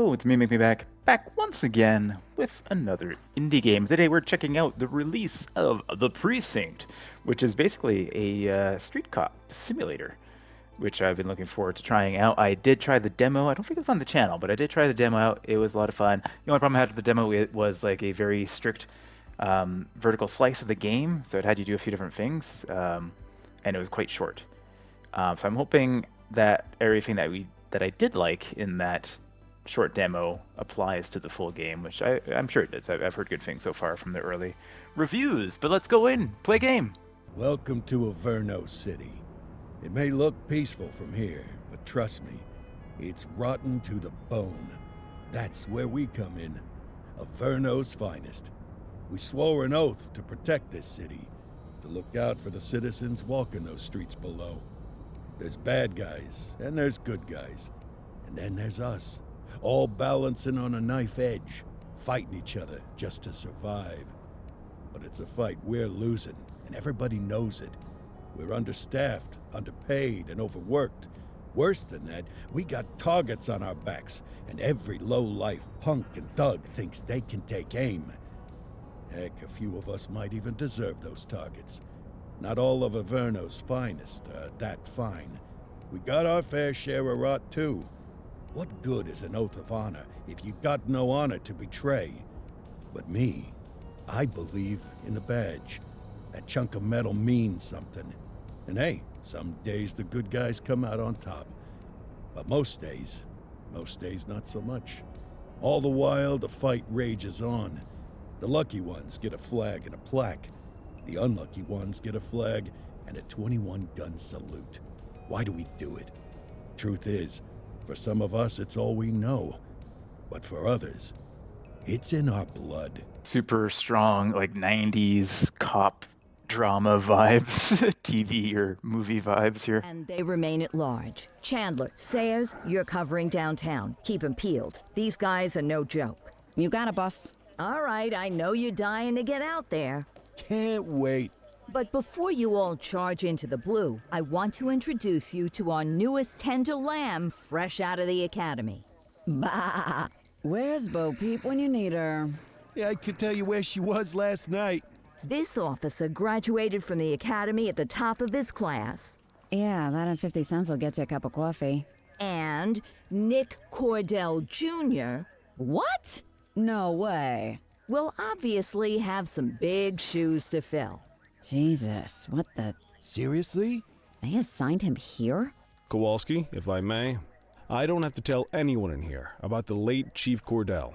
Hello, it's me, back once again with another indie game. Today we're checking out the release of The Precinct, which is basically a street cop simulator, which I've been looking forward to trying out. I did try the demo. I don't think it was on the channel, but I did try the demo out. It was a lot of fun. The only problem I had with the demo it was like a very strict vertical slice of the game, so it had you do a few different things, and it was quite short. So I'm hoping that everything that I did like in that short demo applies to the full game, which I'm sure it does. I've heard good things so far from the early reviews. But let's go in, play game. Welcome to Averno City. It may look peaceful from here, but trust me, it's rotten to the bone. That's where we come in. Averno's finest. We swore an oath to protect this city, to look out for the citizens walking those streets below. There's bad guys, and there's good guys. And then there's us, all balancing on a knife edge, fighting each other just to survive. But it's a fight we're losing, and everybody knows it. We're understaffed, underpaid, and overworked. Worse than that, we got targets on our backs, and every low-life punk and thug thinks they can take aim. Heck, a few of us might even deserve those targets. Not all of Averno's finest are that fine. We got our fair share of rot, too. What good is an oath of honor if you got no honor to betray? But me, I believe in the badge. That chunk of metal means something. And hey, some days the good guys come out on top. But most days not so much. All the while, the fight rages on. The lucky ones get a flag and a plaque. The unlucky ones get a flag and a 21-gun salute. Why do we do it? Truth is, for some of us, it's all we know. But for others, it's in our blood. Super strong, like 90s cop drama vibes, TV or movie vibes here. And they remain at large. Chandler, Sayers, you're covering downtown. Keep 'em peeled. These guys are no joke. You got it, boss. All right, I know you're dying to get out there. Can't wait. But before you all charge into the blue, I want to introduce you to our newest tender lamb fresh out of the academy. Bah! Where's Bo Peep when you need her? Yeah, I could tell you where she was last night. This officer graduated from the academy at the top of his class. Yeah, that and 50 cents will get you a cup of coffee. And Nick Cordell Jr. What? No way. will obviously have some big shoes to fill. Jesus, what the... Seriously? They assigned him here? Kowalski, if I may, I don't have to tell anyone in here about the late Chief Cordell,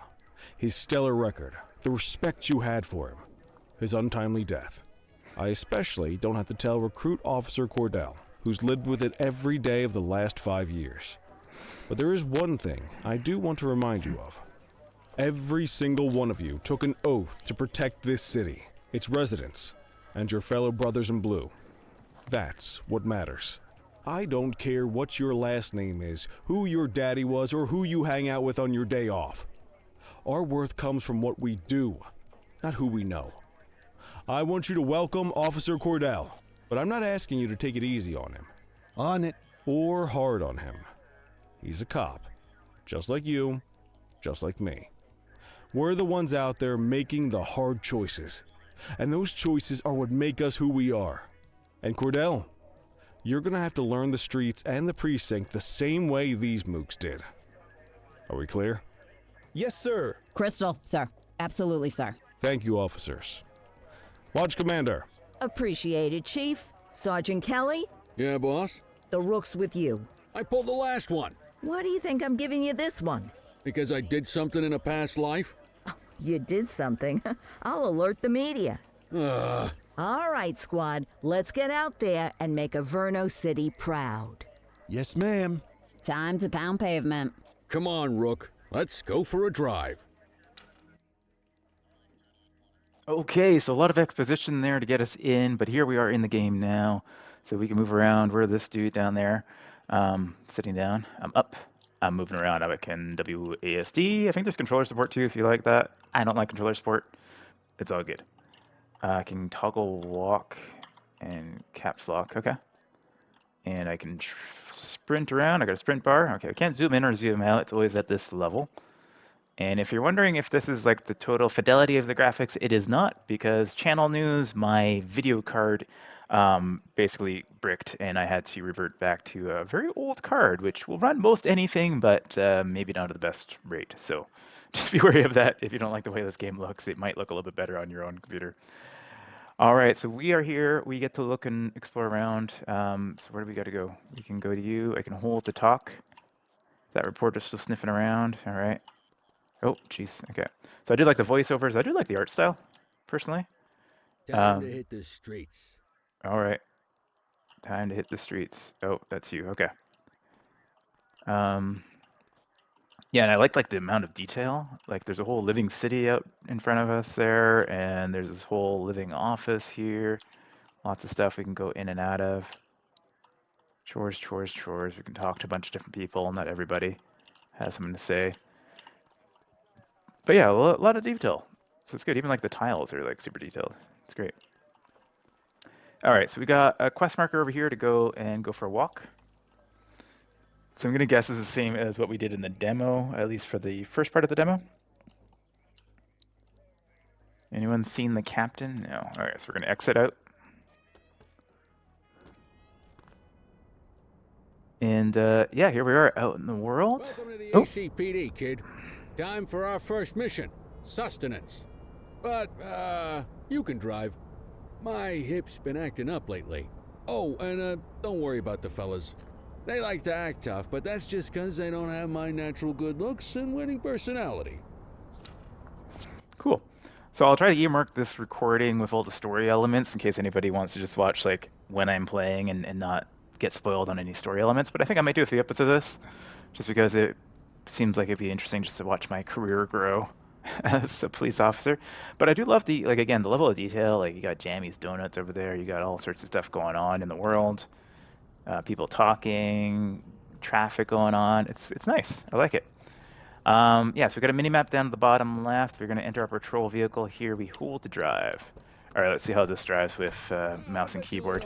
his stellar record, the respect you had for him, his untimely death. I especially don't have to tell Recruit Officer Cordell, who's lived with it every day of the last 5 years. But there is one thing I do want to remind you of. Every single one of you took an oath to protect this city, its residents, and your fellow brothers in blue. That's what matters. I don't care what your last name is, who your daddy was, or who you hang out with on your day off. Our worth comes from what we do, not who we know. I want you to welcome Officer Cordell, but I'm not asking you to take it easy on him. On it. Or hard on him. He's a cop, just like you, just like me. We're the ones out there making the hard choices, and those choices are what make us who we are. And Cordell, you're gonna have to learn the streets and the precinct the same way these mooks did. Are we clear? Yes, sir. Crystal, sir. Absolutely, sir. Thank you, officers. Lodge Commander. Appreciated, Chief. Sergeant Kelly, Yeah, boss? the rook's with you. I pulled the last one. Why do you think I'm giving you this one? Because I did something in a past life? You did something. I'll alert the media. All right, squad. Let's get out there and make Averno City proud. Yes, ma'am. Time to pound pavement. Come on, Rook. Let's go for a drive. Okay, so a lot of exposition there to get us in, but here we are in the game now. So we can move around. We're this dude down there, sitting down. I'm up. I'm moving around. I can WASD. I think there's controller support too if you like that. I don't like controller support. It's all good. I can toggle walk and caps lock. Okay. And I can sprint around. I got a sprint bar. Okay, I can't zoom in or zoom out. It's always at this level. And if you're wondering if this is like the total fidelity of the graphics, it is not, because Channel News, my video card, basically bricked, and I had to revert back to a very old card, which will run most anything, but maybe not at the best rate. So just be wary of that. If you don't like the way this game looks, it might look a little bit better on your own computer. All right, so we are here. We get to look and explore around. So where do we got to go? We can go to you. I can hold to talk. That reporter's still sniffing around. All right. Oh, jeez. Okay. So I do like the voiceovers. I do like the art style, personally. Time to hit the streets. All right. Time to hit the streets. Oh, that's you. Okay. Yeah, and I like the amount of detail. Like there's a whole living city out in front of us there, and there's this whole living office here. Lots of stuff we can go in and out of. Chores, chores, chores. We can talk to a bunch of different people. Not everybody has something to say. But yeah, a lot of detail. So it's good. Even like the tiles are like super detailed. It's great. All right, so we got a quest marker over here to go for a walk. So I'm gonna guess this is the same as what we did in the demo, at least for the first part of the demo. Anyone seen the captain? No. All right, so we're gonna exit out. And yeah, here we are out in the world. Welcome to the Oh. ACPD, kid. Time for our first mission, sustenance. But, you can drive. My hip's been acting up lately. Oh, and, don't worry about the fellas. They like to act tough, but that's just 'cause they don't have my natural good looks and winning personality. Cool. So I'll try to earmark this recording with all the story elements in case anybody wants to just watch like when I'm playing and not get spoiled on any story elements. But I think I might do a few episodes of this just because it seems like it'd be interesting just to watch my career grow as a police officer. But I do love the, like, again, the level of detail. Like you got Jammy's Donuts over there. You got all sorts of stuff going on in the world. People talking, traffic going on. It's nice. I like it. Yeah, so we got a mini map down at the bottom left. We're going to enter our patrol vehicle here. We hold to drive. All right, let's see how this drives with mouse and keyboard.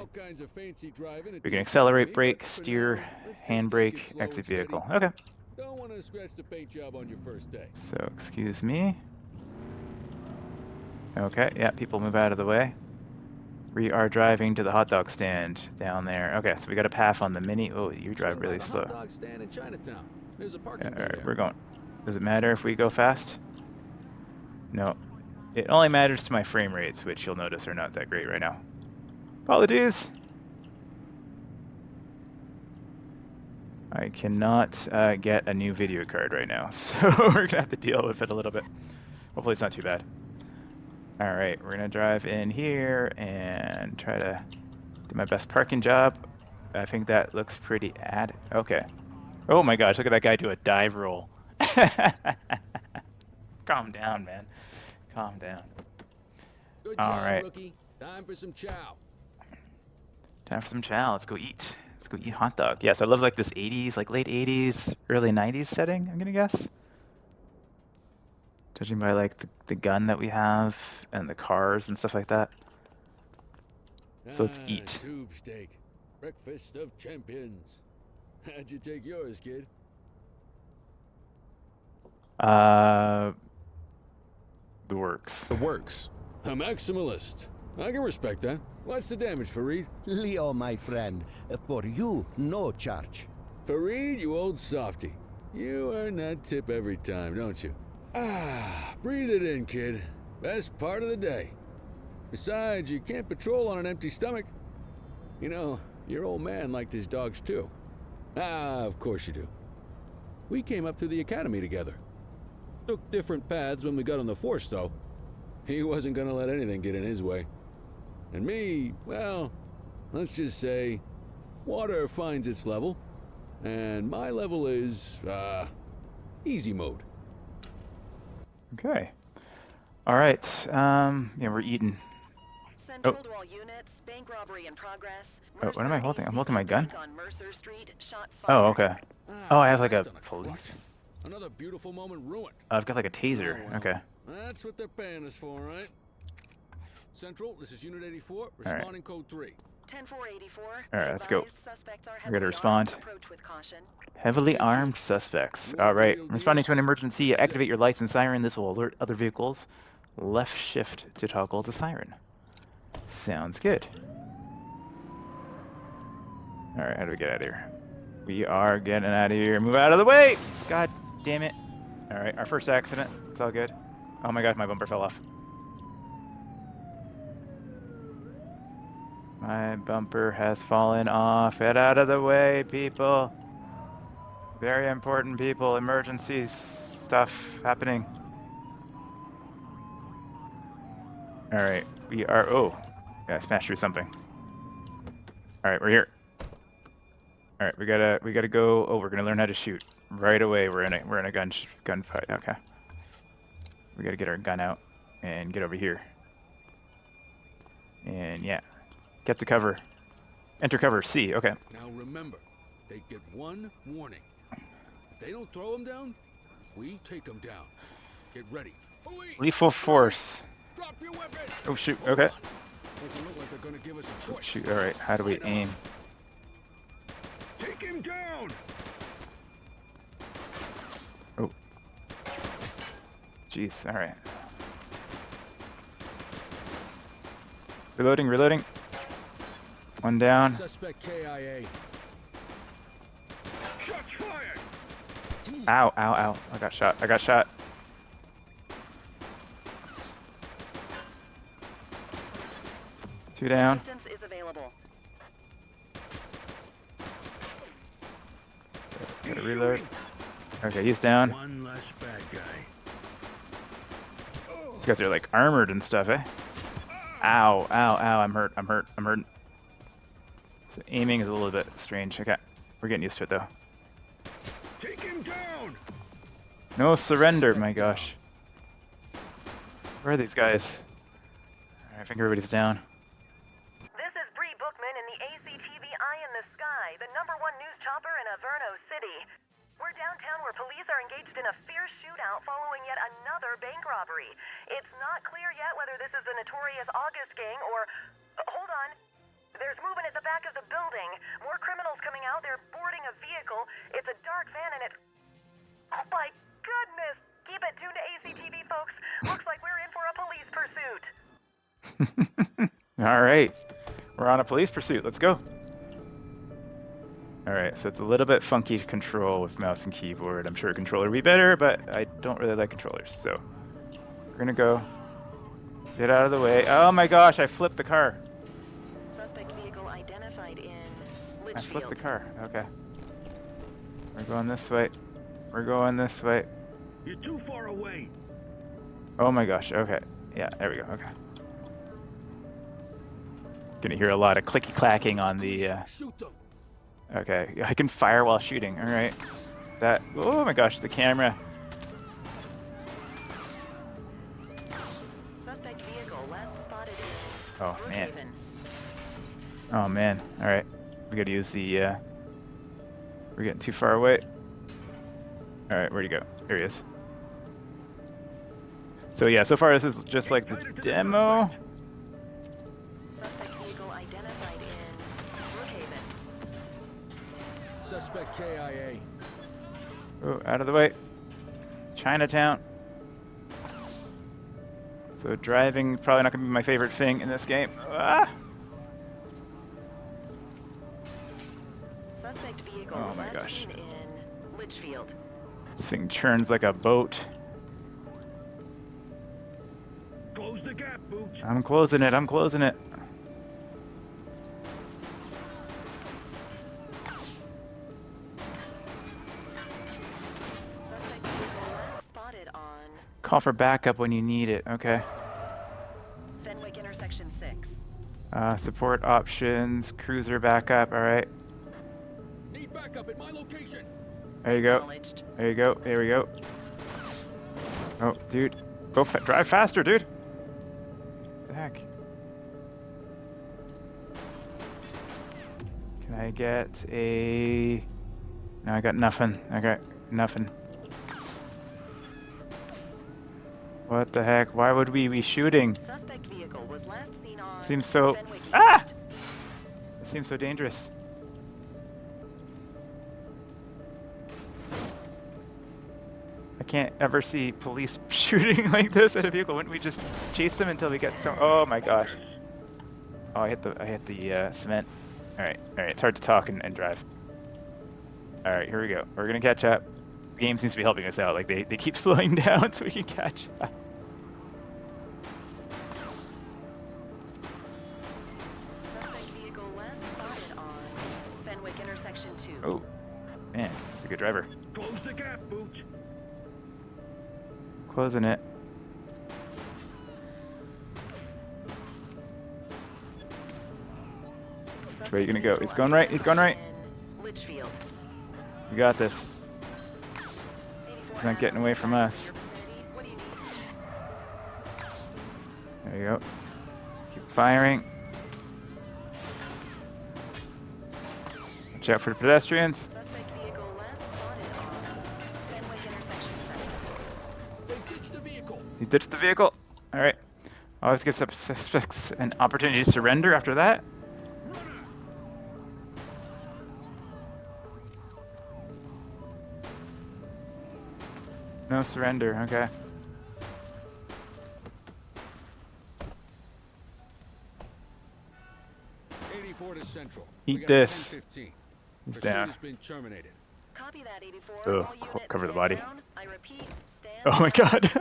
We can accelerate, brake, steer, handbrake, exit vehicle. Okay. Don't want to scratch the paint job on your first day. So, excuse me. Okay, yeah, people move out of the way. We are driving to the hot dog stand down there. Okay, so we got a path on the mini. Oh, you drive really slow. Hot dog stand in Chinatown. There's a parking All bay right, there. we're going. Does it matter if we go fast? No. It only matters to my frame rates, which you'll notice are not that great right now. Apologies. I cannot get a new video card right now, so we're going to have to deal with it a little bit. Hopefully it's not too bad. All right, we're going to drive in here and try to do my best parking job. I think that looks pretty okay. Oh my gosh, look at that guy do a dive roll. Calm down, man. Calm down. Good All job, right. rookie. Time for some chow. Time for some chow. Let's go eat. Let's go eat hot dog. Yes, I love like this 80s, like late 80s, early 90s setting, I'm going to guess. Judging by like the gun that we have and the cars and stuff like that. So let's eat. Tube steak. Breakfast of champions. How'd you take yours, kid? The works. The works. A maximalist. I can respect that. What's the damage, Fareed? Leo, my friend, for you, no charge. Fareed, you old softy. You earn that tip every time, don't you? Ah, breathe it in, kid. Best part of the day. Besides, you can't patrol on an empty stomach. You know, your old man liked his dogs too. Ah, of course you do. We came up through the academy together. Took different paths when we got on the force, though. He wasn't gonna let anything get in his way. And me, well, let's just say, water finds its level, and my level is, easy mode. Okay. All right. Yeah, we're eating. Oh. Central to all units, bank robbery in progress. Oh, what am I holding? I'm holding my gun? On Mercer Street, shot Oh, fired. okay. Oh, I have like a Christ on police. clock. Another beautiful moment ruined. I've got like a taser. Oh, well. Okay. That's what they're paying us for, right? Central, this is Unit 84, right. responding code 3. 10-484. Alright, let's go. Suspects are We gotta heavily respond. armed. Approach with caution. Heavily armed suspects. Alright, responding to an emergency, activate your lights and siren. This will alert other vehicles. Left shift to toggle the siren. Sounds good. Alright, how do we get out of here? We are getting out of here. Move out of the way! God damn it. Alright, our first accident. It's all good. Oh my god, my bumper fell off. My bumper has fallen off. Get out of the way, people. Very important people. Emergencies. Stuff happening. Alright, we are... Oh. Yeah, I smashed through something. Alright, we're here. Alright, we gotta go... Oh, we're gonna learn how to shoot. Right away, we're in a gunfight. Okay. We gotta get our gun out and get over here. And yeah. Get the cover. Enter cover C. Okay. Now remember, they get one warning. If they don't throw them down, we take them down. Get ready. Lethal force. Drop your weapon. Oh shoot. Okay. Doesn't look like they're gonna give us a choice. Shoot. All right. How do we aim? Take him down. Oh. Jeez. All right. Reloading. Reloading. One down. Suspect KIA. Shots fired. Ow, ow, ow. I got shot. I got shot. Two down. Assistance is available. Gotta reload. Okay, he's down. One less bad guy. These guys are like armored and stuff, eh? Ow, ow, ow. I'm hurt. I'm hurt. I'm hurt. So aiming is a little bit strange. Okay. We're getting used to it though. Take him down! No surrender, my gosh. Where are these guys? I think everybody's down. This is Bree Bookman in the ACTV Eye in the Sky, the #1 news chopper in Averno City. We're downtown where police are engaged in a fierce shootout following yet another bank robbery. It's not clear yet whether this is the notorious August gang or... hold on. There's movement at the back of the building. More criminals coming out. They're boarding a vehicle. It's a dark van and it's... Oh my goodness! Keep it tuned to ACTV, folks. Looks like we're in for a police pursuit. All right. We're on a police pursuit. Let's go. All right, so it's a little bit funky to control with mouse and keyboard. I'm sure a controller would be better, but I don't really like controllers. So we're going to go. Get out of the way. Oh my gosh, I flipped the car. Suspect vehicle identified in I Litchfield. flipped the car. Okay. We're going this way. We're going this way. You're too far away. Oh my gosh. Okay. Yeah, there we go. Okay. Gonna hear a lot of clicky clacking on the. Shoot them. Okay, I can fire while shooting. All right. That. Oh my gosh, the camera. Suspect vehicle last spotted in Oh man. Brookhaven. Oh man. All right. We gotta use the. We're getting too far away. All right, where'd he go? There he is. So yeah, so far this is just like the demo. Suspect vehicle identified in Brookhaven. Suspect KIA. Oh, out of the way. Chinatown. So driving probably not gonna be my favorite thing in this game. Ah! Suspect vehicle Oh my last gosh. seen in Litchfield. This thing churns like a boat. Close the gap, Boots. I'm closing it. I'm closing it. Suspect vehicle last spotted on Call for backup when you need it. Okay. Fenwick intersection 6. Support options. Cruiser backup. All right. Need backup at my location. There you go. Acknowledged. There you go. There we go. Oh, dude. Go drive faster, dude. What the heck? Can I get a... No, I got nothing. I got nothing. What the heck? Why would we be shooting? Suspect vehicle was last seen on Seems so... Fenwick Ah! East. It seems so dangerous. I can't ever see police shooting like this at a vehicle. Wouldn't we just chase them until we get some? Oh my gosh! Oh, I hit the cement. All right. It's hard to talk and drive. All right, here we go. We're gonna catch up. The game seems to be helping us out. Like they keep slowing down so we can catch up. Oh, man, that's a good driver. Close the gap, Booch. Closing it. Which way are you gonna go? He's going right. He's going right. You got this. He's not getting away from us. There you go. Keep firing. Watch out for the pedestrians. He ditched the vehicle. All right. Always gives up suspects an opportunity to surrender after that. No surrender. Okay. To Central. Eat this. 10:15. He's Pursuit down. has been terminated. Copy that, 84. Oh, All units cover the stand body. down. I repeat, stand Oh my god.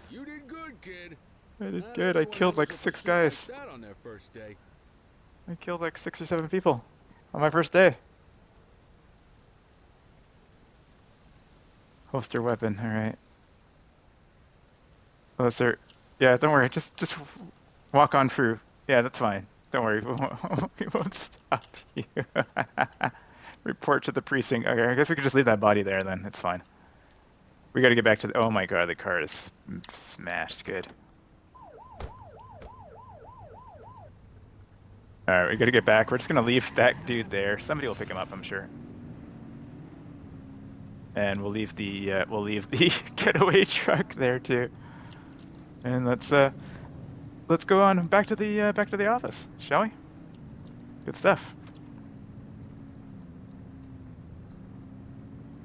You did good, kid. I did Not good. I everyone killed like handles a 6 pursuit like guys. that on their first day. I killed like 6 or 7 people on my first day. Holster weapon. All right. Oh, sir. Yeah, don't worry. Just walk on through. Yeah, that's fine. Don't worry. We won't stop you. Report to the precinct. Okay, I guess we could just leave that body there then. It's fine. We got to get back to the. Oh my god, the car is smashed. Good. All right, we got to get back. We're just gonna leave that dude there. Somebody will pick him up, I'm sure. And we'll leave the getaway truck there too. And let's go on back to the office, shall we? Good stuff.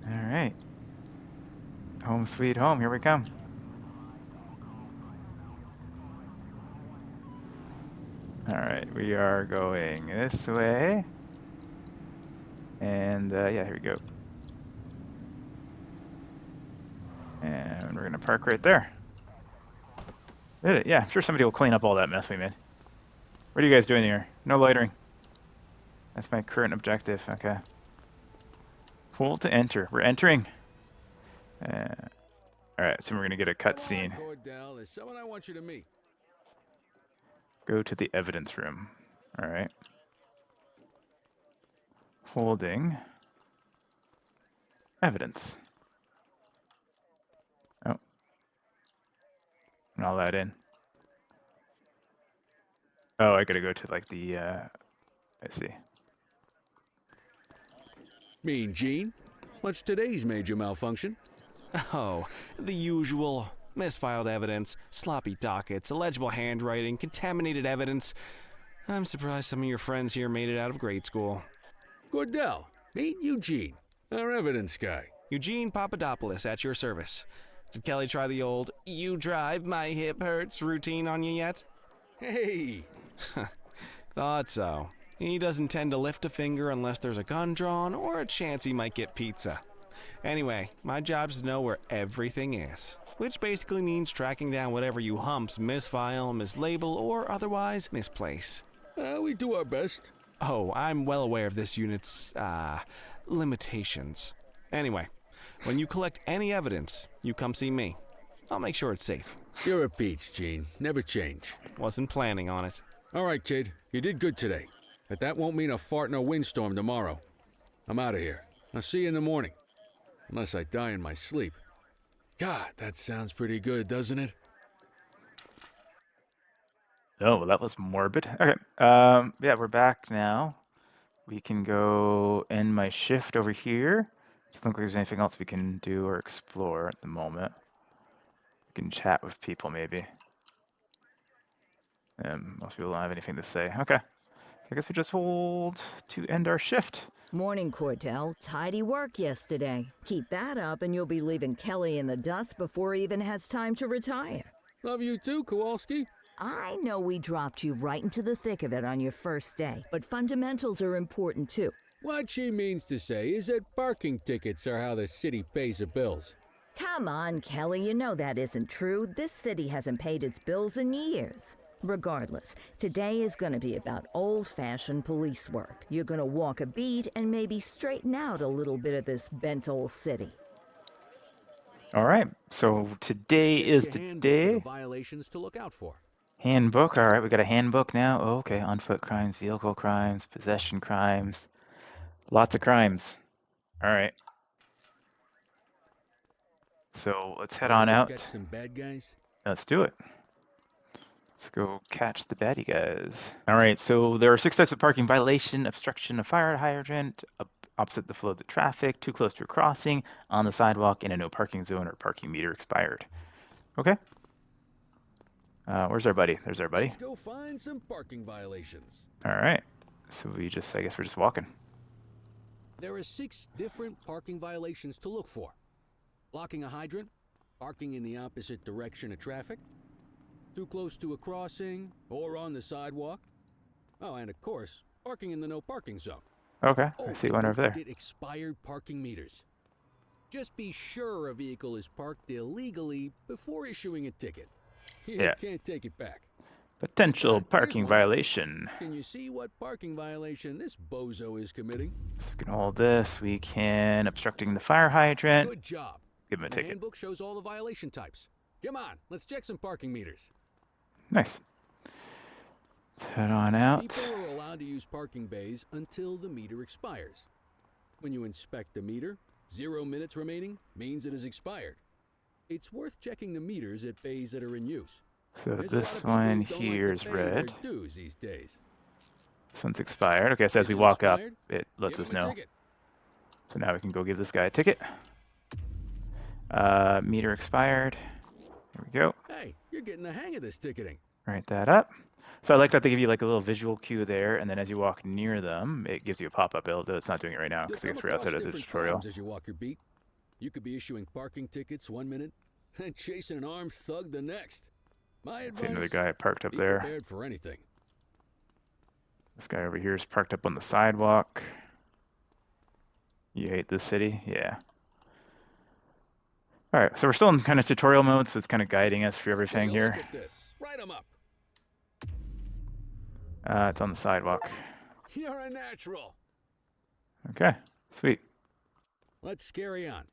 All right. Home sweet home. Here we come. All right, we are going this way. And yeah, here we go. And we're gonna park right there. Did it? Yeah, I'm sure somebody will clean up all that mess we made. What are you guys doing here? No loitering. That's my current objective. Okay. Pool to enter. We're entering. All right, so we're gonna get a cutscene. Come on, Cordell. There's someone I want you to meet. Go to the evidence room. All right. Holding evidence. Oh. And all that in. Oh, I gotta go to like the, I see. Mean Gene? What's today's major malfunction? Oh, the usual. Misfiled evidence, sloppy dockets, illegible handwriting, contaminated evidence. I'm surprised some of your friends here made it out of grade school. Cordell, meet Eugene, our evidence guy. Eugene Papadopoulos at your service. Did Kelly try the old, "you drive, my hip hurts" routine on you yet? Hey! Thought so. He doesn't tend to lift a finger unless there's a gun drawn or a chance he might get pizza. Anyway, my job's to know where everything is, which basically means tracking down whatever you humps misfile, mislabel, or otherwise misplace. We do our best. Oh, I'm well aware of this unit's, limitations. Anyway, when you collect any evidence, you come see me. I'll make sure it's safe. You're a peach, Gene. Never change. Wasn't planning on it. All right, kid. You did good today. But that won't mean a fart in a windstorm tomorrow. I'm out of here. I'll see you in the morning. Unless I die in my sleep. God, that sounds pretty good, doesn't it? Oh, well, that was morbid. Okay. Yeah, we're back now. We can go end my shift over here. Just don't think there's anything else we can do or explore at the moment. We can chat with people, maybe. Most people don't have anything to say. Okay. I guess we just hold to end our shift. Morning, Cordell. Tidy work yesterday. Keep that up and you'll be leaving Kelly in the dust before he even has time to retire. Love you too, Kowalski. I know we dropped you right into the thick of it on your first day, but fundamentals are important too. What she means to say is that parking tickets are how the city pays the bills. Come on, Kelly, you know that isn't true. This city hasn't paid its bills in years. Regardless, today is going to be about old-fashioned police work. You're going to walk a beat and maybe straighten out a little bit of this bent old city. All right, so today Check is your the handbook for day. the violations to look out for. Handbook. All right, we got a handbook now. Oh, okay, on foot crimes, vehicle crimes, possession crimes. Lots of crimes. All right. So let's head on Wanna go out. Catch some bad guys. Let's do it. Let's go catch the baddie guys. All right, so there are 6 types of parking violation: obstruction of fire hydrant, opposite the flow of the traffic, too close to a crossing, on the sidewalk, in a no parking zone, or parking meter expired. Okay. Where's our buddy? There's our buddy. Let's go find some parking violations. All right. So I guess we're just walking. There are 6 different parking violations to look for. Blocking a hydrant, parking in the opposite direction of traffic, too close to a crossing or on the sidewalk. Oh, and of course, parking in the no parking zone. Okay, Oh, I see and one don't over there. forget expired parking meters. Just be sure a vehicle is parked illegally before issuing a ticket. You Yeah. can't take it back. Potential Here's parking one. violation. Can you see what parking violation this bozo is committing? So we can hold this. We can obstructing the fire hydrant. Good job. Give him a The ticket. handbook shows all the violation types. Come on, let's check some parking meters. Nice. Let's head on out. People are allowed to use parking bays until the meter expires. When you inspect the meter, 0 minutes remaining means it is expired. It's worth checking the meters at bays that are in use. So There's a lot this of people one who don't like to here is pay their red. dues these days. This one's expired. Okay, so as Is we it walk up, expired? it lets Give us 'em a know. ticket. So now we can go give this guy a ticket. Meter expired. There we go. Hey, you're getting the hang of this ticketing. Write that up. So I like that they give you like a little visual cue there, and then as you walk near them, it gives you a pop-up. It's not doing it right now You'll because I guess come we're outside across of the different tutorial. crimes as you walk your beat. You could be issuing parking tickets 1 minute and chasing an armed thug the next. My advice, See another guy parked up be there. prepared for anything. This guy over here is parked up on the sidewalk. You hate this city? Yeah. All right, so we're still in kind of tutorial mode, so it's kind of guiding us through everything Take a here. Look at this. Write 'em up. It's on the sidewalk. You're a natural. Okay, sweet. Let's carry on.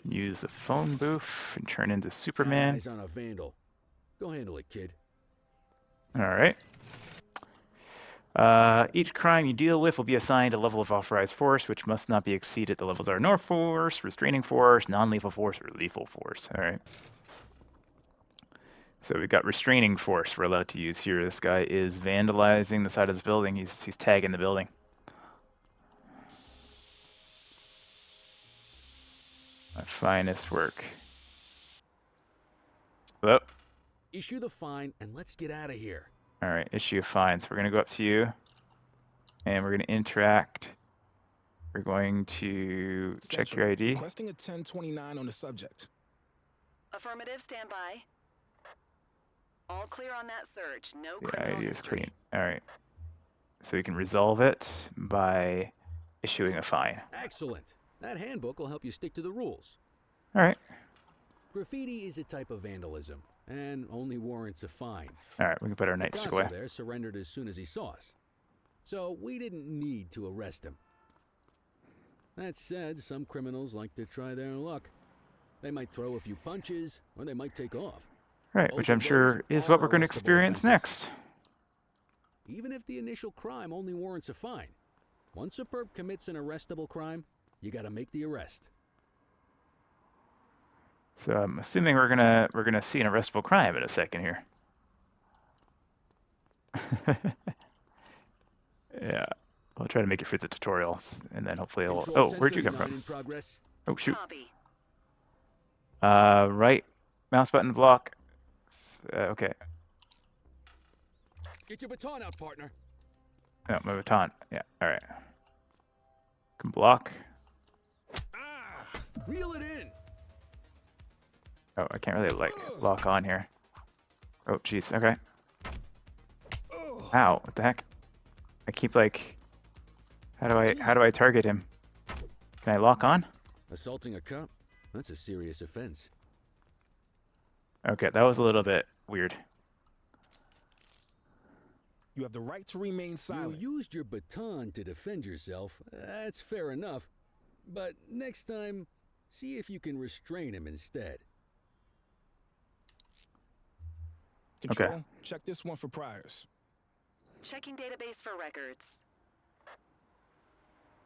Use the phone booth and turn into Superman. Eyes on a vandal. Go handle it, kid. All right. Each crime you deal with will be assigned a level of authorized force, which must not be exceeded. The levels are no force, restraining force, non-lethal force, or lethal force. All right. So we've got restraining force we're allowed to use here. This guy is vandalizing the side of this building. He's tagging the building. My finest work. Whoa. Issue the fine and let's get out of here. All right, issue a fine. So we're going to go up to you, and we're going to interact. We're going to check your ID. Requesting a 1029 on the subject. Affirmative, stand by. All clear on that search. No The criminal ID is history. clean. All right. So we can resolve it by issuing a fine. Excellent. That handbook will help you stick to the rules. All right. Graffiti is a type of vandalism and only warrants a fine. All right, we can put our The nightstick consul away. there surrendered as soon as he saw us. So we didn't need to arrest him. That said, some criminals like to try their luck. They might throw a few punches, or they might take off. Right, Both which of I'm sure those is what are we're going to arrestable experience offenses. next. Even if the initial crime only warrants a fine, once a perp commits an arrestable crime, you gotta make the arrest. So I'm assuming we're gonna see an arrestable crime in a second here. Yeah, I'll try to make it fit the tutorials, and then hopefully it'll. Control Oh, where'd you come 1039 from? in progress. Oh shoot. Copy. Right mouse button block. Okay. Get your baton out, partner. No, my baton. Yeah, alright. Can block. Reel it in. Oh, I can't really, like, lock on here. Oh, jeez, okay. Ow, what the heck? I keep, like... How do I target him? Can I lock on? Assaulting a cop? That's a serious offense. Okay, that was a little bit weird. You have the right to remain You silent. used your baton to defend yourself. That's fair enough. But next time, see if you can restrain him instead. Control, Okay. check this one for priors. Checking database for records.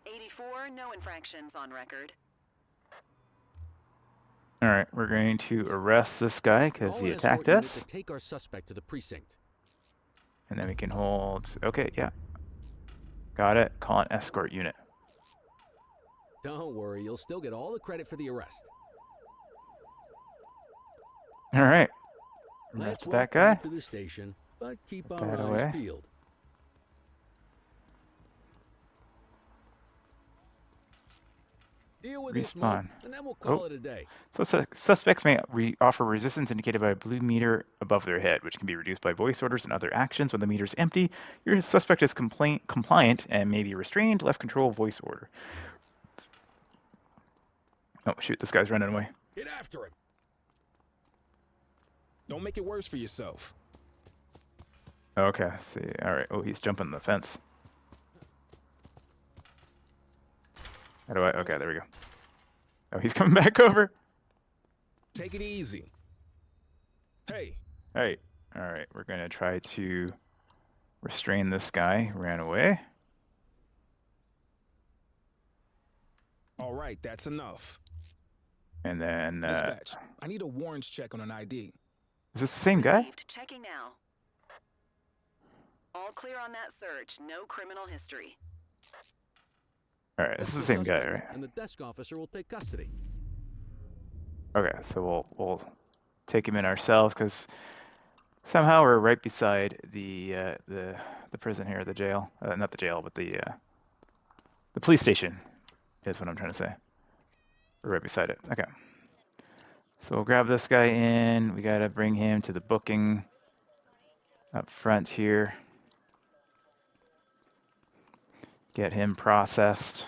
84, no infractions on record. Alright, we're going to arrest this guy because Call he an escort attacked unit us. to take our suspect to the precinct. And then we can hold... Okay, yeah. Got it. Call an escort unit. Don't worry, you'll still get all the credit for the arrest. Alright. Let's Arrest that walk guy. back to the station, but keep Put our that eyes away. peeled. Deal with this, Mo, Respawn. and then we'll call Oh. it a day. Suspects may offer resistance indicated by a blue meter above their head, which can be reduced by voice orders and other actions. When the meter is empty, your suspect is compliant and may be restrained. Left control voice order. Oh, shoot, this guy's running away. Get after him. Don't make it worse for yourself. Okay, see. All right. Oh, he's jumping the fence. How do I? Okay, there we go. Oh, he's coming back over. Take it easy. Hey, Hey. All right, we're going to try to restrain this guy who ran away. all right, that's enough. And then, Dispatch, I need a warrants check on an ID. is this the same guy? Received. Checking now. All clear on that search. No criminal history. All right, this is the That's same guy, suspect, right? And the desk officer will take custody. Okay, so we'll take him in ourselves because somehow we're right beside the prison here, the jail. Not the jail, but the police station. Is what I'm trying to say. We're right beside it. Okay. So we'll grab this guy in. We gotta bring him to the booking up front here. Get him processed.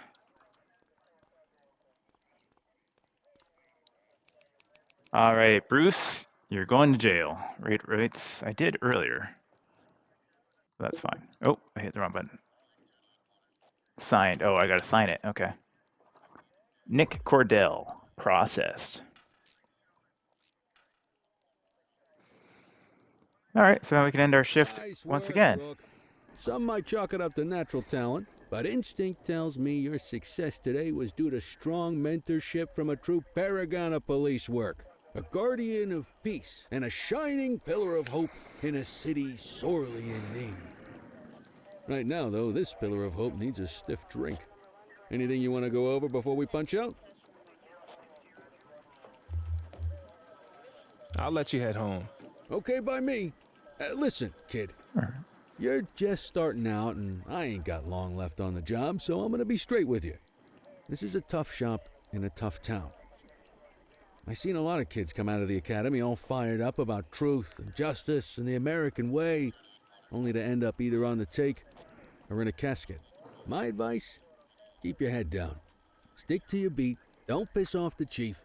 All right, Bruce, you're going to jail. Right. I did earlier. That's fine. Oh, I hit the wrong button. Signed. Oh, I gotta sign it. Okay. Nick Cordell, processed. All right, so now we can end our shift Nice once work, again. Rook. Some might chalk it up to natural talent, but instinct tells me your success today was due to strong mentorship from a true paragon of police work, a guardian of peace, and a shining pillar of hope in a city sorely in need. Right now, though, this pillar of hope needs a stiff drink. Anything you want to go over before we punch out? I'll let you head home. Okay by me. Listen, kid. You're just starting out, and I ain't got long left on the job, so I'm gonna be straight with you. This is a tough shop in a tough town. I seen a lot of kids come out of the academy all fired up about truth and justice and the American way, only to end up either on the take or in a casket. My advice? Keep your head down. Stick to your beat, don't piss off the chief,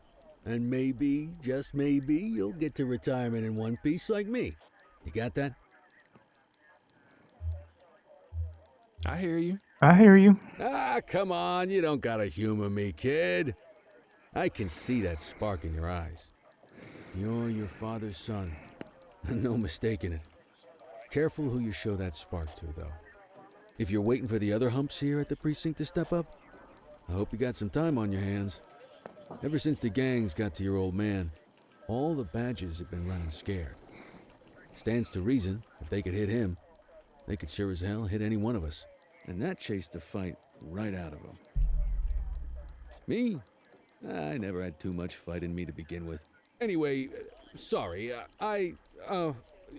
and maybe, just maybe, you'll get to retirement in one piece like me. You got that? I hear you. I hear you. Ah, come on, you don't gotta humor me, kid. I can see that spark in your eyes. You're your father's son. No mistaking it. Careful who you show that spark to, though. If you're waiting for the other humps here at the precinct to step up, I hope you got some time on your hands. Ever since the gangs got to your old man, all the badges have been running scared. Stands to reason, if they could hit him, they could sure as hell hit any one of us. And that chased the fight right out of them. Me? I never had too much fight in me to begin with. Anyway, sorry,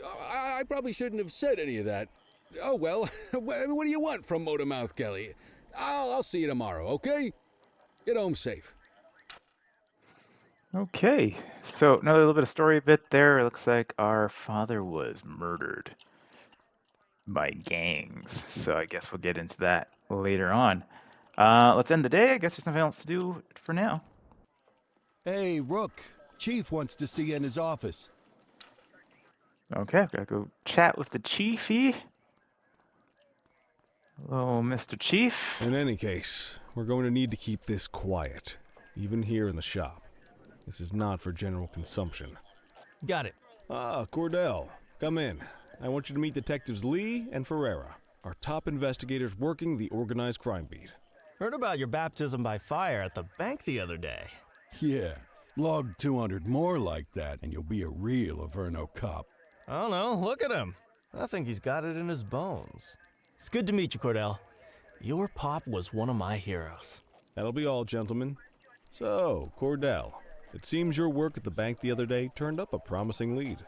I probably shouldn't have said any of that. Oh, well, what do you want from Motormouth Kelly? I'll see you tomorrow, okay? Get home safe. Okay, so another little bit of story bit there. It looks like our father was murdered by gangs. So I guess we'll get into that later on. Let's end the day. I guess there's nothing else to do for now. Hey, Rook. Chief wants to see you in his office. Okay, I've got to go chat with the chiefy. Hello, Mr. Chief. In any case, we're going to need to keep this quiet, even here in the shop. This is not for general consumption. Got it. Ah, Cordell, come in. I want you to meet Detectives Lee and Ferreira, our top investigators working the organized crime beat. Heard about your baptism by fire at the bank the other day. Yeah, log 200 more like that, and you'll be a real Averno cop. I don't know, look at him. I think he's got it in his bones. It's good to meet you, Cordell. Your pop was one of my heroes. That'll be all, gentlemen. So, Cordell, it seems your work at the bank the other day turned up a promising lead.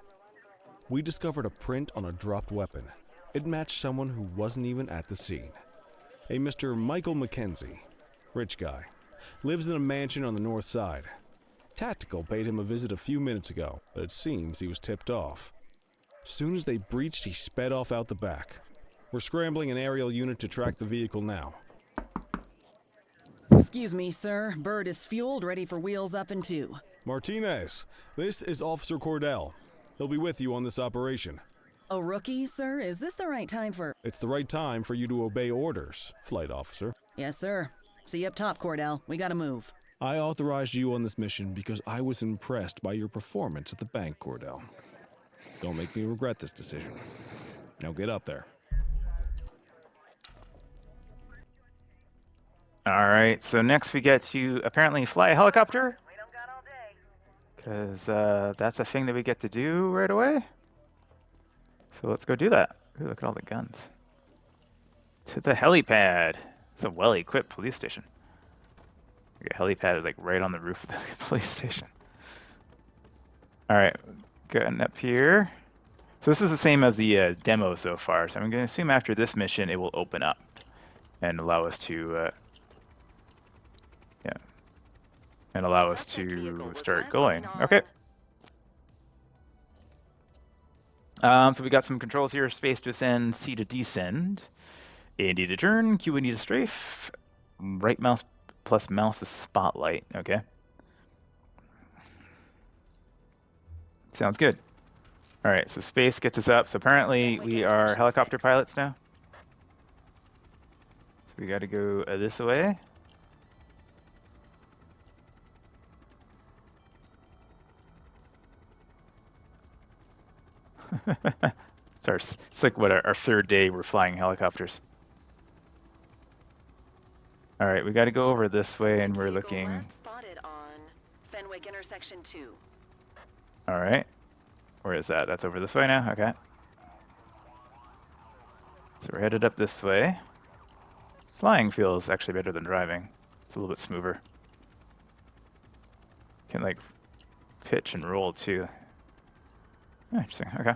We discovered a print on a dropped weapon. It matched someone who wasn't even at the scene. A Mr. Michael Mackenzie, rich guy, lives in a mansion on the north side. Tactical paid him a visit a few minutes ago, but it seems he was tipped off. Soon as they breached, he sped off out the back. We're scrambling an aerial unit to track the vehicle now. Excuse me, sir. Bird is fueled, ready for wheels up in 2. Martinez, this is Officer Cordell. He'll be with you on this operation. A rookie, sir? Is this the right time for... It's the right time for you to obey orders, Flight Officer. Yes, sir. See you up top, Cordell. We gotta move. I authorized you on this mission because I was impressed by your performance at the bank, Cordell. Don't make me regret this decision. Now get up there. All right, so next we get to apparently fly a helicopter. We don't got all day. Because that's a thing that we get to do right away. So let's go do that. Ooh, look at all the guns. To the helipad. It's a well-equipped police station. We got a helipad like right on the roof of the police station. All right, getting up here. So this is the same as the demo so far. So I'm going to assume after this mission it will open up and allow us to start going. Okay. So we got some controls here: space to ascend, C to descend, A and D to turn, Q and D to strafe, right mouse plus mouse is spotlight. Okay. Sounds good. All right, so space gets us up. So apparently we are helicopter pilots now. So we got to go this way. It's like what our third day we're flying helicopters. All right, we got to go over this way, and we're looking. Spotted on Fenwick intersection 2. All right, where is that? That's over this way now. Okay. So we're headed up this way. Flying feels actually better than driving. It's a little bit smoother. Can like pitch and roll too. Oh, interesting. Okay.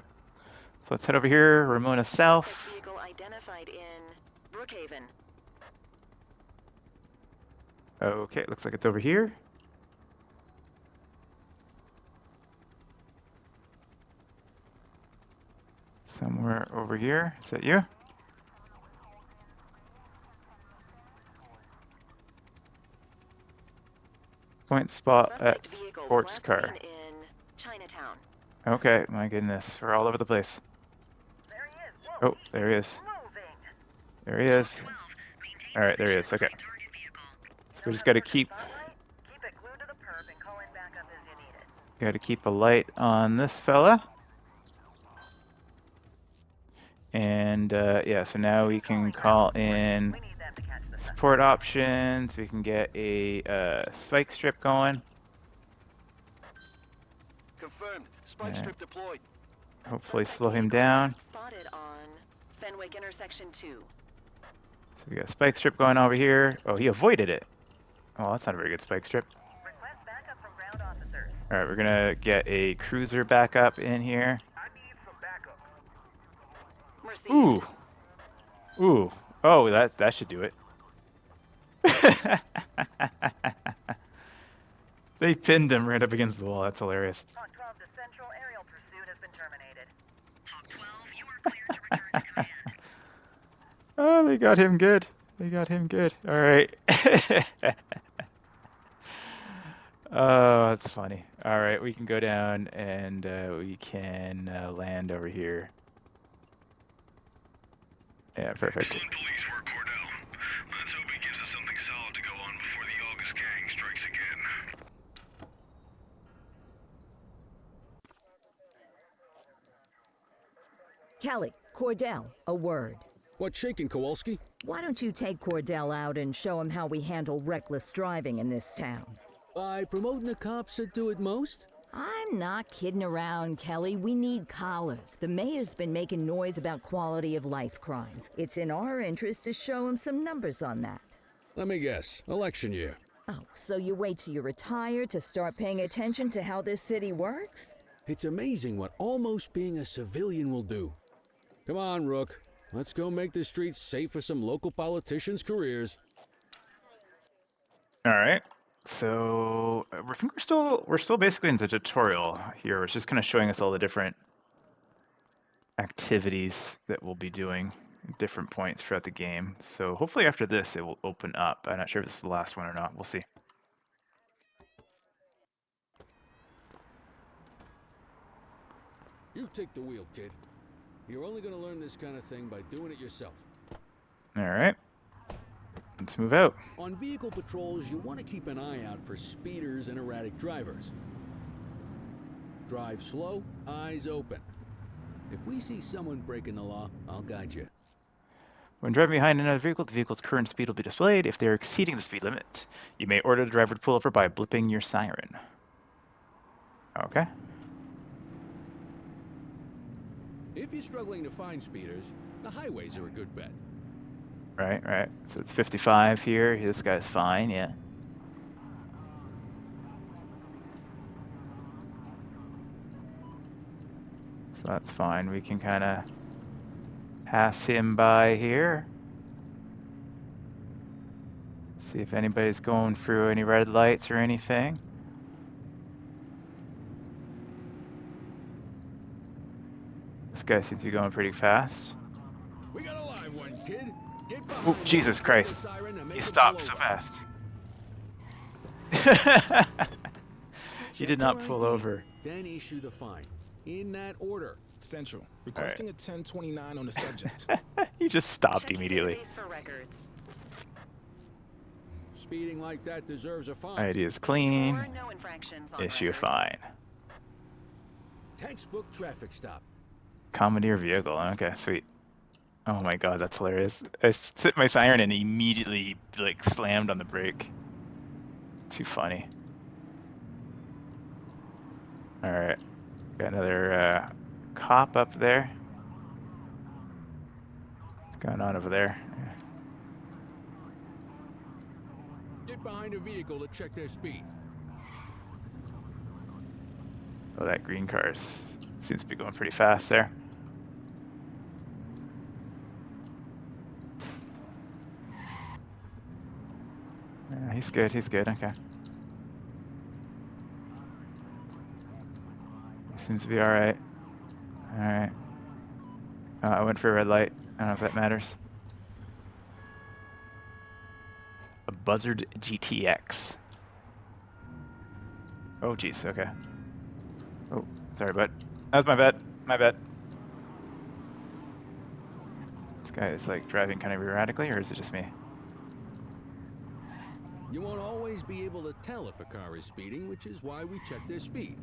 So let's head over here. Ramona South. Vehicle identified in Brookhaven. Okay, looks like it's over here. Somewhere over here. Is that you? Point spot at sports car. In Chinatown. Okay, my goodness. We're all over the place. There he is. Whoa. Oh, there he is. Moving. There he is. All right, there he is. Okay. So we just got to keep Keep it glued to the perp and call in backup as you need it. got to keep a light on this fella. And yeah, so now we can call in We need them to catch the sun. support options. We can get a spike strip going. Confirmed. Spike Yeah. strip deployed. Hopefully slow him down. Spotted on Fenwick intersection 2. So we got a spike strip going over here. Oh, he avoided it. Oh, that's not a very good spike strip. Request backup from ground officers. All right, we're gonna get a cruiser backup in here. I need some backup. Ooh. Ooh. Oh, that should do it. They pinned him right up against the wall. That's hilarious. Hawk 12 to Central, aerial pursuit has been terminated. Hawk 12, you are cleared to return to command. Oh, they got him good. They got him good. All right. Oh, that's funny. All right, we can go down and we can land over here. Yeah, perfect. Excellent police work, Cordell. Let's hope he gives us something solid to go on before the August gang strikes again. Kelly, Cordell, a word. What's shaking, Kowalski? Why don't you take Cordell out and show him how we handle reckless driving in this town? By promoting the cops that do it most? I'm not kidding around, Kelly. We need collars. The mayor's been making noise about quality of life crimes. It's in our interest to show him some numbers on that. Let me guess. Election year. Oh, so you wait till you retire to start paying attention to how this city works? It's amazing what almost being a civilian will do. Come on, Rook. Let's go make the streets safe for some local politicians' careers. All right. So I think we're still basically in the tutorial here. It's just kind of showing us all the different activities that we'll be doing at different points throughout the game. So hopefully after this it will open up. I'm not sure if it's the last one or not. We'll see. You take the wheel, kid. You're only going to learn this kind of thing by doing it yourself. All right. Let's move out. On vehicle patrols, you want to keep an eye out for speeders and erratic drivers. Drive slow, eyes open. If we see someone breaking the law, I'll guide you. When driving behind another vehicle, the vehicle's current speed will be displayed. If they are exceeding the speed limit, you may order the driver to pull over by blipping your siren. Okay. If you're struggling to find speeders, the highways are a good bet. Right. So it's 55 here. This guy's fine, yeah. So that's fine. We can kind of pass him by here. See if anybody's going through any red lights or anything. This guy seems to be going pretty fast. We got a live one, kid. Oh, Jesus Christ. He stopped so fast. He did not pull over. Then issue the fine. In that order. Central, requesting a 1029 on the subject. He just stopped immediately. Speeding like that deserves a fine. ID is clean. Issue a fine. Textbook traffic stop. Commandeer vehicle. Okay, sweet. Oh my god, that's hilarious. I set my siren and immediately like slammed on the brake. Too funny. Alright. Got another cop up there. What's going on over there? Get behind a vehicle to check their speed. Oh, that green car seems to be going pretty fast there. Yeah, he's good, okay. He seems to be alright. Alright. I went for a red light. I don't know if that matters. A Buzzard GTX. Oh, jeez, okay. Oh, sorry, bud. That was my bad. My bad. This guy is like driving kind of erratically, or is it just me? You won't always be able to tell if a car is speeding, which is why we check their speed.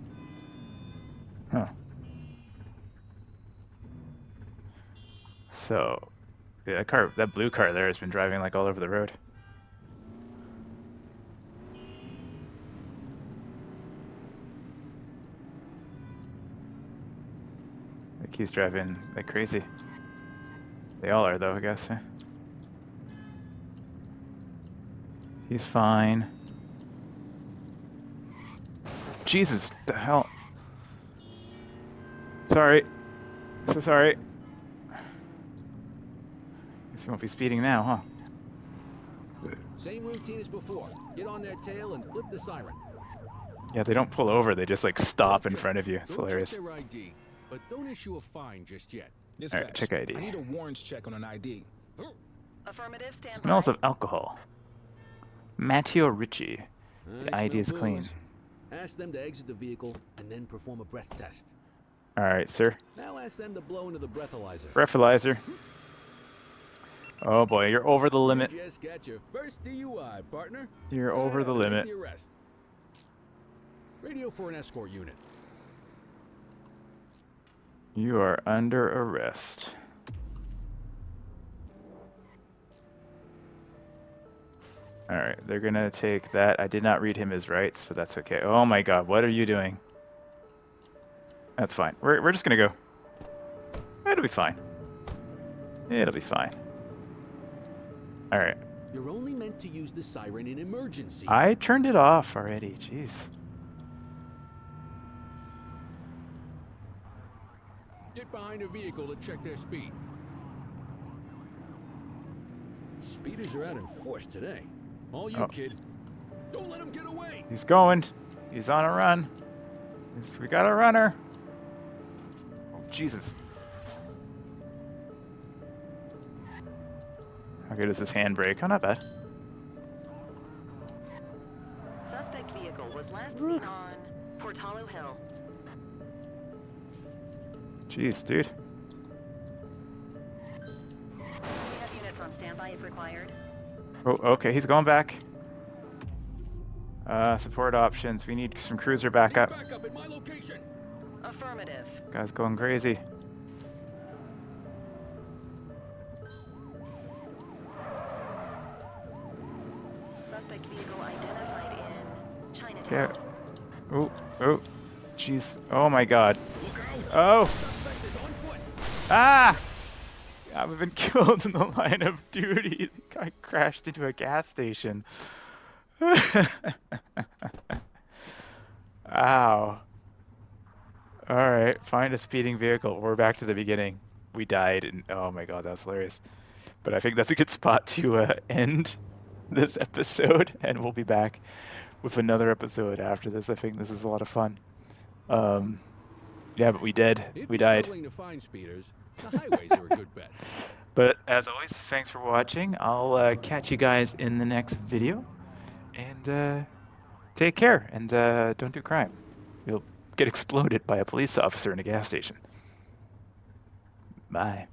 Huh. So, yeah, that blue car there has been driving like all over the road. Like he's driving like crazy. They all are though, I guess. He's fine. Jesus, the hell. Sorry. So sorry. Guess he won't be speeding now, huh? Same routine as before. Get on their tail and flip the siren. Yeah, they don't pull over. They just like stop in front of you. It's hilarious. Check their ID, but don't issue a fine just yet. Dispatch, Alright, check ID. I need a warrants check on an ID. Affirmative, stand Smells by. of alcohol. Matteo Ricci. The I ID is smell clean. booze. Ask them to exit the vehicle and then perform a breath test. Alright, sir. Now ask them to blow into the breathalyzer. Breathalyzer. Oh boy, you're over the limit. You just got your first DUI, partner. You're over the limit. The arrest. Radio for an escort unit. You are under arrest. Alright, they're gonna take that. I did not read him his rights, but that's okay. Oh my god, what are you doing? That's fine. We're just gonna go. It'll be fine. It'll be fine. Alright. You're only meant to use the siren in emergencies. I turned it off already. Jeez. Get behind a vehicle to check their speed. Speeders are out in force today. All you, kid. Don't let him get away. He's going. He's on a run. We got a runner. Oh, Jesus. How good is this handbrake? Oh, not bad. Suspect vehicle was last seen on Portalo Hill. Jeez, dude. We have units on standby if required. Oh, okay, he's going back. Support options. We need some cruiser backup. Back up at my location. Affirmative. This guy's going crazy. Suspect vehicle identified in Chinatown. Get. Oh, oh, jeez. Oh my God. Oh. Ah! I've been killed in the line of duty. The guy crashed into a gas station. Ow. Alright, find a speeding vehicle. We're back to the beginning. We died, and oh my god, that was hilarious. But I think that's a good spot to end this episode, and we'll be back with another episode after this. I think this is a lot of fun. Yeah, but we did. We died. To find speeders, the highways are a good bet. But as always, thanks for watching. I'll catch you guys in the next video. And take care. And don't do crime. You'll get exploded by a police officer in a gas station. Bye.